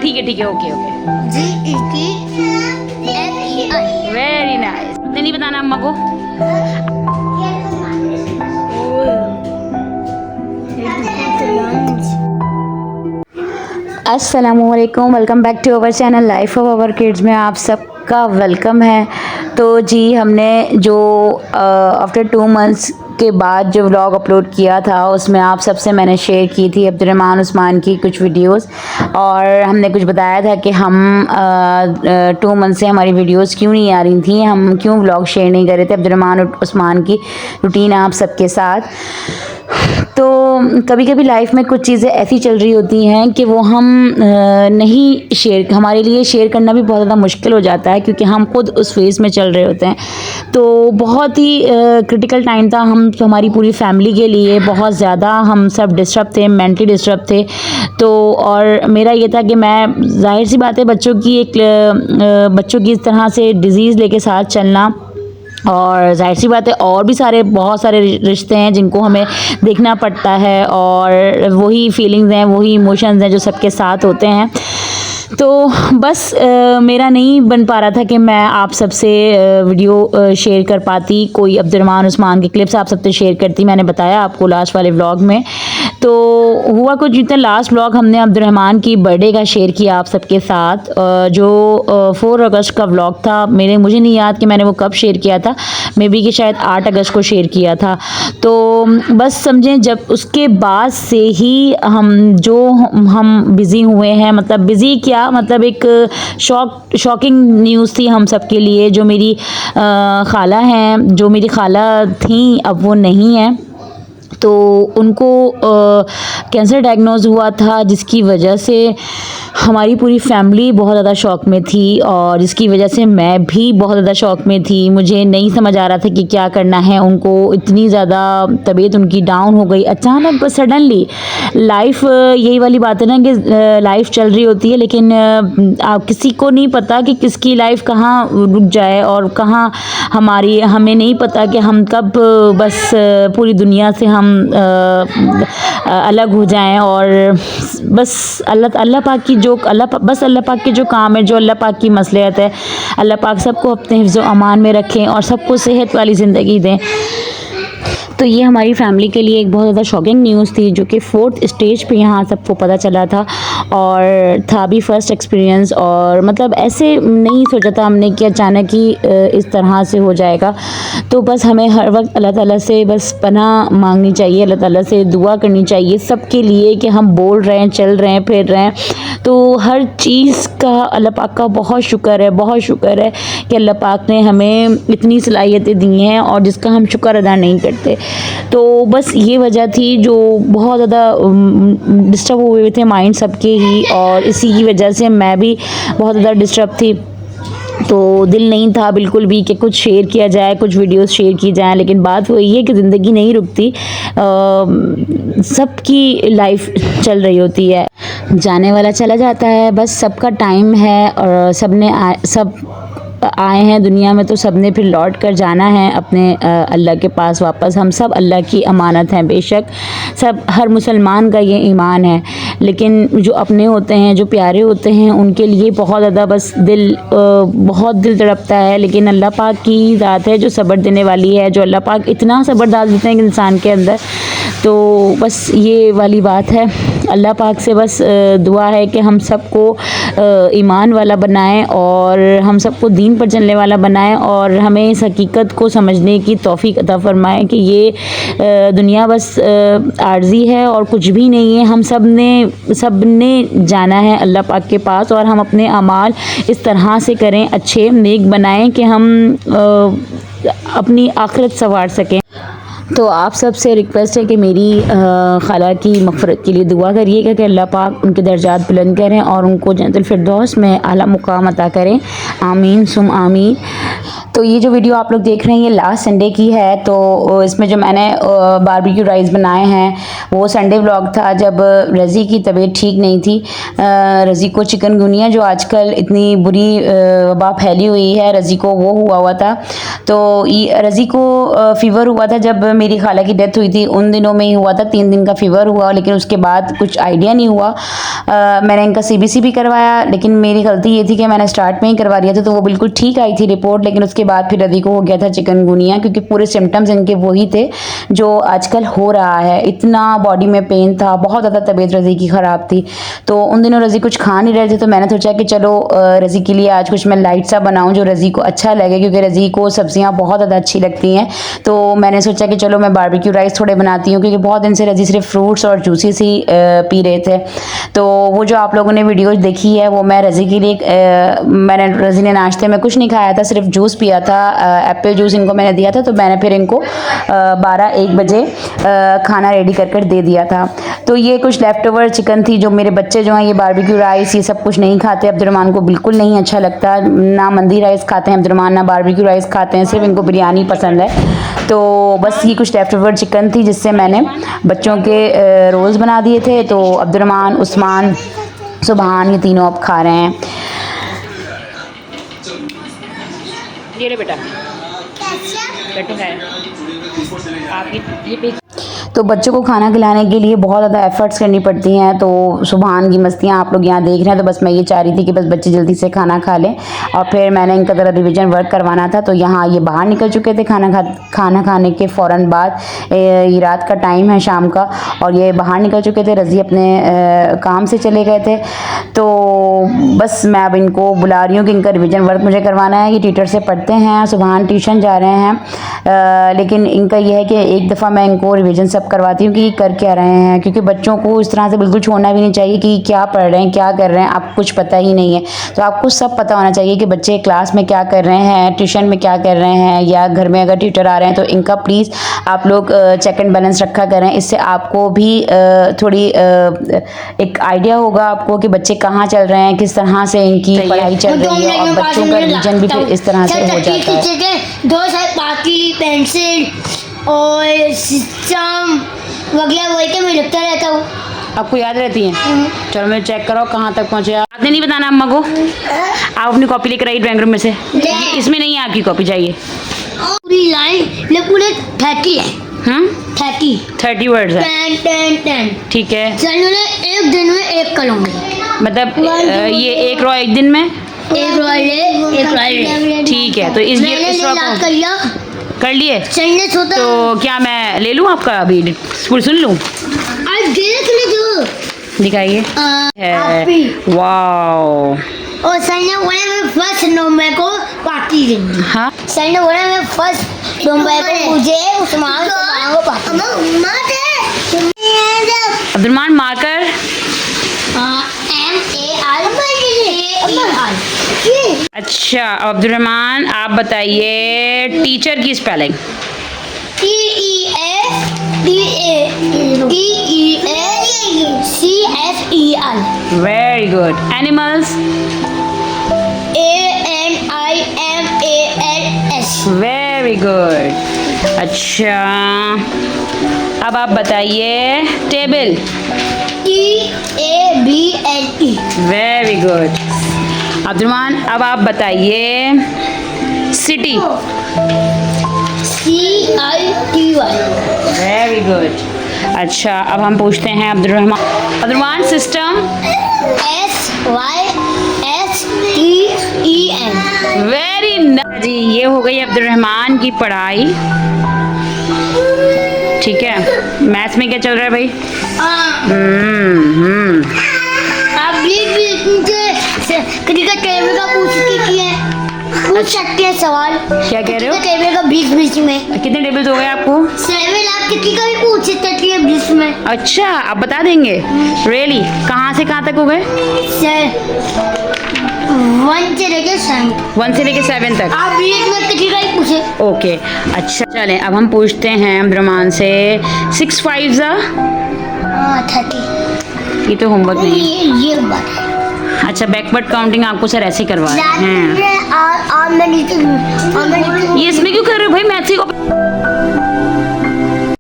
ठीक है, okay okay. GETFEI। Very nice. नहीं बताना अम्मा को। अस्सलामुअलैकुम, welcome back to our channel life of our kids में आप सबका वेलकम है। तो जी हमने जो आफ्टर 2 मंथ्स के बाद जो व्लॉग अपलोड किया था उसमें आप सबसे मैंने शेयर की थी अब्दुर्रहमान उस्मान की कुछ वीडियोस, और हमने कुछ बताया था कि हम 2 मंथ से हमारी वीडियोस क्यों नहीं आ रही थी, हम क्यों व्लॉग शेयर नहीं कर रहे थे अब्दुर्रहमान उस्मान की रूटीन आप सबके साथ। तो कभी कभी लाइफ में कुछ चीज़ें ऐसी चल रही होती हैं कि वो हम नहीं शेयर, हमारे लिए शेयर करना भी बहुत ज़्यादा मुश्किल हो जाता है क्योंकि हम खुद उस फेज़ में चल रहे होते हैं। तो बहुत ही क्रिटिकल टाइम था हम हमारी पूरी फैमिली के लिए, बहुत ज़्यादा हम सब डिस्टर्ब थे, मेंटली डिस्टर्ब थे। तो और मेरा ये था कि मैं, जाहिर सी बात है बच्चों की इस तरह से डिज़ीज़ लेके साथ चलना, और जाहिर सी बात है और भी बहुत सारे रिश्ते हैं जिनको हमें देखना पड़ता है, और वही फीलिंग्स हैं, वही इमोशंस हैं जो सबके साथ होते हैं। तो बस मेरा नहीं बन पा रहा था कि मैं आप सबसे वीडियो शेयर कर पाती, कोई अब्दुर्रहमान उस्मान की क्लिप्स आप सबसे शेयर करती। मैंने बताया आपको लास्ट वाले व्लॉग में। तो हुआ कुछ जितना, लास्ट व्लॉग हमने अब्दुर्रहमान की बर्थडे का शेयर किया आप सबके साथ, जो 4 अगस्त का व्लॉग था। मुझे नहीं याद कि मैंने वो कब शेयर किया था, मे बी कि शायद 8 अगस्त को शेयर किया था। तो बस समझें जब उसके बाद से ही हम बिज़ी हुए हैं, मतलब बिज़ी क्या, मतलब एक शॉकिंग न्यूज़ थी हम सब के लिए। जो मेरी खाला हैं, जो मेरी खाला थी अब वो नहीं है, तो उनको कैंसर डायग्नोज हुआ था, जिसकी वजह से हमारी पूरी फैमिली बहुत ज़्यादा शॉक में थी, और जिसकी वजह से मैं भी बहुत ज़्यादा शॉक में थी। मुझे नहीं समझ आ रहा था कि क्या करना है। उनको इतनी ज़्यादा तबीयत उनकी डाउन हो गई अचानक, बस सडनली। लाइफ यही वाली बात है ना कि लाइफ चल रही होती है, लेकिन किसी को नहीं पता कि किसकी लाइफ कहाँ रुक जाए और कहाँ हमें नहीं पता कि हम कब बस पूरी दुनिया से हम अलग हो जाएं। और बस अल्लाह पाक की अल्लाह पाक के जो काम है, जो अल्लाह पाक की मसलियत है, अल्लाह पाक सबको अपने हिफ्ज़ व अमान में रखें और सबको सेहत वाली ज़िंदगी दें। तो ये हमारी फैमिली के लिए एक बहुत ज़्यादा शॉकिंग न्यूज़ थी, जो कि 4th स्टेज पे यहाँ सबको पता चला था, और था भी फर्स्ट एक्सपीरियंस। और मतलब ऐसे नहीं सोचा था हमने कि अचानक ही इस तरह से हो जाएगा। तो बस हमें हर वक्त अल्लाह ताला से बस पनाह मांगनी चाहिए, अल्लाह ताला से दुआ करनी चाहिए सबके लिए कि हम बोल रहे हैं, चल रहे हैं, फिर रहे हैं। तो हर चीज़ का अल्लाह पाक का बहुत शुक्र है कि अल्लाह पाक ने हमें इतनी सलाहियतें दी हैं और जिसका हम शुक्र अदा नहीं करते। तो बस ये वजह थी जो बहुत ज़्यादा डिस्टर्ब हुए थे माइंड सबके ही, और इसी की वजह से मैं भी बहुत ज़्यादा डिस्टर्ब थी। तो दिल नहीं था बिल्कुल भी कि कुछ शेयर किया जाए, कुछ वीडियोस शेयर की जाए, लेकिन बात वही है कि ज़िंदगी नहीं रुकती, सबकी लाइफ चल रही होती है, जाने वाला चला जाता है, बस सबका टाइम है, और सब आए हैं दुनिया में तो सब ने फिर लौट कर जाना है अपने अल्लाह के पास वापस। हम सब अल्लाह की अमानत हैं, बेशक सब, हर मुसलमान का ये ईमान है, लेकिन जो अपने होते हैं, जो प्यारे होते हैं, उनके लिए बहुत ज़्यादा बस बहुत दिल तड़पता है। लेकिन अल्लाह पाक की ज़ात है जो सब्र देने वाली है, जो अल्लाह पाक इतना सब्र डाल देते हैं इंसान के अंदर। तो बस ये वाली बात है, अल्लाह पाक से बस दुआ है कि हम सबको ईमान वाला बनाएं और हम सबको दीन पर चलने वाला बनाएं, और हमें इस हकीकत को समझने की तौफीक अता फरमाएं कि ये दुनिया बस आर्जी है और कुछ भी नहीं है। हम सब ने जाना है अल्लाह पाक के पास, और हम अपने अमाल इस तरह से करें, अच्छे नेक बनाएं कि हम अपनी आखिरत संवार सकें। तो आप सब से रिक्वेस्ट है कि मेरी खाला की मग़फ़िरत के लिए दुआ करिएगा कि अल्लाह पाक उनके दर्जात बुलंद करें और उनको जन्नतुल फिरदौस में आला मुकाम अता करें। आमीन सुम आमीन। तो ये जो वीडियो आप लोग देख रहे हैं ये लास्ट संडे की है। तो इसमें जो मैंने बारबेक्यू राइस बनाए हैं वो संडे व्लॉग था, जब रज़ी की तबीयत ठीक नहीं थी। रज़ी को चिकनगुनिया जो आजकल इतनी बुरी वबा फैली हुई है, रज़ी को वो हुआ था। तो रज़ी को फ़ीवर हुआ था जब मेरी खाला की डेथ हुई थी उन दिनों में ही हुआ था, 3 दिन का फीवर हुआ, लेकिन उसके बाद कुछ आइडिया नहीं हुआ। मैंने इनका CBC भी करवाया, लेकिन मेरी गलती ये थी कि मैंने स्टार्ट में ही करवा दिया था, तो वो बिल्कुल ठीक आई थी रिपोर्ट। लेकिन उसके बाद फिर रज़ी को हो गया था चिकनगुनिया, क्योंकि पूरे सिम्टम्स इनके वही थे जो आजकल हो रहा है। इतना बॉडी में पेन था, बहुत ज़्यादा तबीयत रज़ी की ख़राब थी। तो उन दिनों रज़ी कुछ खा नहीं रहे थे, तो मैंने सोचा कि चलो रज़ी के लिए आज कुछ मैं लाइट सा बनाऊं जो रज़ी को अच्छा लगे, क्योंकि रज़ी को सब्जियां बहुत ज़्यादा अच्छी लगती हैं। तो मैंने सोचा कि चलो मैं बारबेक्यू राइस थोड़े बनाती हूँ, क्योंकि बहुत दिन से रज़ी सिर्फ फ्रूट्स और जूसेस ही पी रहे थे। तो वो जो आप लोगों ने वीडियोज देखी है वो मैं रज़ी के लिए मैंने रज़ी ने नाश्ते में कुछ नहीं खाया था, सिर्फ जूस पिया था, एप्पल जूस इनको मैंने दिया था। तो मैंने फिर इनको 12-1 बजे खाना रेडी कर दे दिया था। तो ये कुछ लेफ्ट ओवर चिकन थी, जो मेरे बच्चे जो हैं ये बारबेक्यू राइस ये सब कुछ नहीं खाते। अब्दुर्रहमान को बिल्कुल नहीं अच्छा लगता, ना मंदी राइस खाते हैं अब्दुर्रहमान, ना बारबेक्यू राइस खाते हैं, सिर्फ इनको बिरयानी पसंद है। तो बस ये कुछ लेफ्ट ओवर चिकन थी जिससे मैंने बच्चों के रोल्स बना दिए थे। तो अब्दुर्रहमान, उस्मान, सुबहान ये तीनों अब खा रहे हैं। ये ले बेटा, बेटू है आपकी ये तो बच्चों को खाना खिलाने के लिए बहुत ज़्यादा एफर्ट्स करनी पड़ती हैं। तो सुबहान की मस्तियाँ आप लोग यहाँ देख रहे हैं। तो बस मैं ये चाह रही थी कि बस बच्चे जल्दी से खाना खा लें, और फिर मैंने इनका ज़रा रिवीजन वर्क करवाना था। तो यहाँ ये बाहर निकल चुके थे खाना खाने के फ़ौरन बाद। ये रात का टाइम है शाम का, और ये बाहर निकल चुके थे, रज़ी अपने काम से चले गए थे। तो बस मैं अब इनको बुला रही हूँ कि इनका रिवीजन वर्क मुझे करवाना है। ये टीचर से पढ़ते हैं, सुबहान ट्यूशन जा रहे हैं, लेकिन इनका यह है कि एक दफ़ा मैं इनको रिवीजन सब करवाती हूँ कि कर क्या रहे हैं, क्योंकि बच्चों को इस तरह से बिल्कुल छोड़ना भी नहीं चाहिए कि क्या पढ़ रहे हैं, क्या कर रहे हैं, आपको कुछ पता ही नहीं है। तो आपको सब पता होना चाहिए कि बच्चे क्लास में क्या कर रहे हैं, ट्यूशन में क्या कर रहे हैं, या घर में अगर टीचर आ रहे हैं तो इनका प्लीज़ आप लोग चेक एंड बैलेंस रखा करें। इससे आपको भी थोड़ी एक आइडिया होगा आपको कि बच्चे कहाँ चल रहे हैं, किस तरह से इनकी पढ़ाई चल रही है, और बच्चों का रिवीजन भी फिर इस तरह से हो जाता है। 2 साल बाकी पेंसिल और सिस्टम वगैरह वही के मैं लिखता रहता हूँ। आपको याद रहती हैं? चलो मैं चेक करो कहाँ तक पहुँचे। आपने नहीं बताना अम्मा को। आप अपनी कॉपी लेकर आइए ड्राइंग रूम में से। इसमें नहीं है आपकी कॉपी, जाइए। पूरी लाइन पूरे 30 है। 30 वर्ड्स है। 10 ठीक है। चलो एक दिन में एक करूँगी, मतलब ये एक रो एक दिन में एक रो। ठीक है। तो इस रो को कर लिए। तो क्या मैं ले लूँ आपका अभी स्कूल सुन लूँ? दिखाइए। वाओ। और सर ने बोला मैं फर्स्ट नंबर को पार्टी देंगी। हाँ, सर ने बोला मैं फर्स्ट नंबर को मुझे उस्मान को पार्टी। Abdurrahman marker. MARKER। अच्छा अब्दुर्रहमान आप बताइए टीचर की spelling. TEACHER। Very good. Animals. ANIMALS। Very good. अच्छा अब आप बताइए table. TABLE। Very good. Abdurrahman अब आप बताइए सिटी। CITY। Very good. अच्छा अब हम पूछते हैं Abdurrahman system. SYSTEM। Very nice जी। ये हो गई अब्दुर्रहमान की पढ़ाई। ठीक है। मैथ्स में क्या चल रहा है भाई? आप किसी का टेबल का पूछ सकते हैं सवाल। क्या कह रहे हो? टेबल का बीच में कितने टेबल्स हो गए आपको? 7। आप किसी का भी पूछ सकते हैं बीच में। अच्छा आप बता देंगे? रियली? कहाँ से कहाँ तक हो गए? 1 से लेके 7। 1 से लेके 7 तक। आप बीच में किसी का ही पूछे। ओके अच्छा चलें अब हम पूछते हैं अब्दुर्रहमान से 6 5 30। ये तो होमवर्क नहीं है। ये बात है। अच्छा बैकवर्ड काउंटिंग आपको सर ऐसे करवा रहे हैं। ये इसमें क्यों कर रहे हो भाई? मैथ्स की